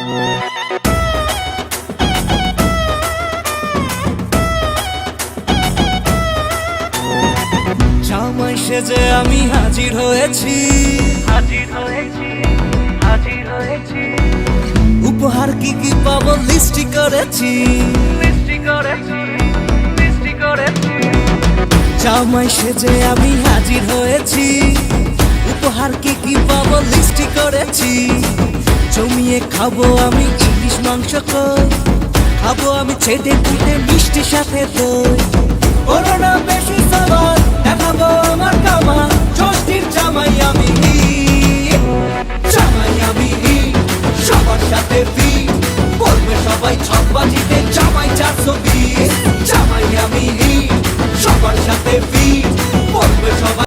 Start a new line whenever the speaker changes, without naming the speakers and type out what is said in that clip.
জামাই সেজে আমি হাজির হয়েছি, উপহার কি কি পাবো লিস্টি করেছি। জামাই সেজে আমি হাজির হয়েছি, উপহার কি কি পাবো লিস্টি করেছি। জমিয়ে খাবো আমি ইলিশ মাংস কই, খাবো আমি ছেটে পুটে মিষ্টির সাথে দই। করোনা বেশি সবার দেখাবো আমার